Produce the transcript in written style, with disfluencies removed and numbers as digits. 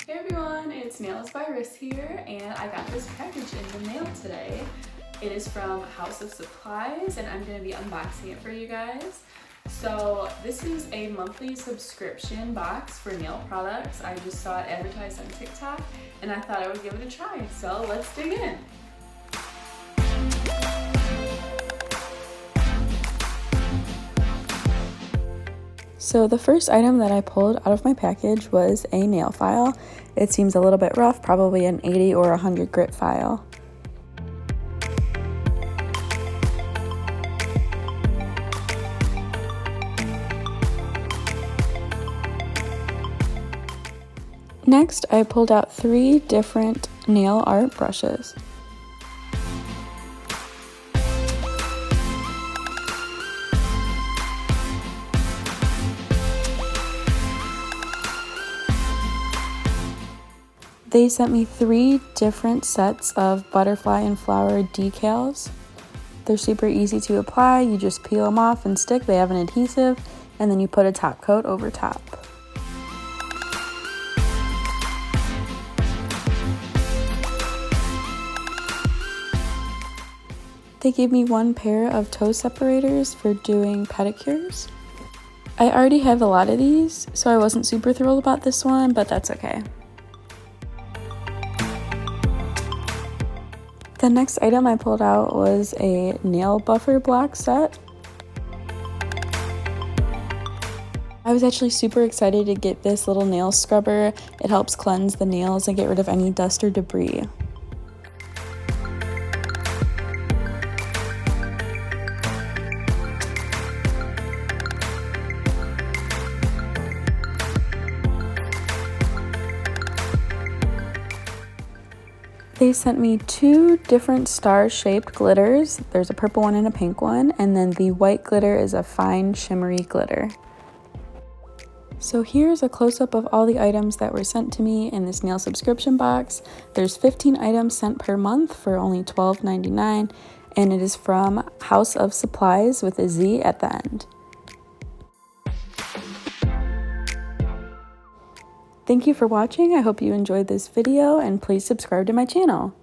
Hey everyone, it's Nails by Riss here, and I got this package in the mail today. It is from House of Supplies, and I'm going to be unboxing it for you guys. So this is a monthly subscription box for nail products. I just saw it advertised on TikTok, and I thought I would give it a try. So let's dig in. So the first item that I pulled out of my package was a nail file. It seems a little bit rough, probably an 80 or 100 grit file. Next, I pulled out 3 different nail art brushes. They sent me 3 different sets of butterfly and flower decals. They're super easy to apply. You just peel them off and stick. They have an adhesive, and then you put a top coat over top. They gave me 1 pair of toe separators for doing pedicures. I already have a lot of these, so I wasn't super thrilled about this one, but that's okay. The next item I pulled out was a nail buffer block set. I was actually super excited to get this little nail scrubber. It helps cleanse the nails and get rid of any dust or debris. They sent me 2 different star-shaped glitters. There's a purple one and a pink one, and then the white glitter is a fine shimmery glitter. So here's a close-up of all the items that were sent to me in this nail subscription box. There's 15 items sent per month for only $12.99, and it is from House of Supplies with a Z at the end. Thank you for watching. I hope you enjoyed this video, and please subscribe to my channel.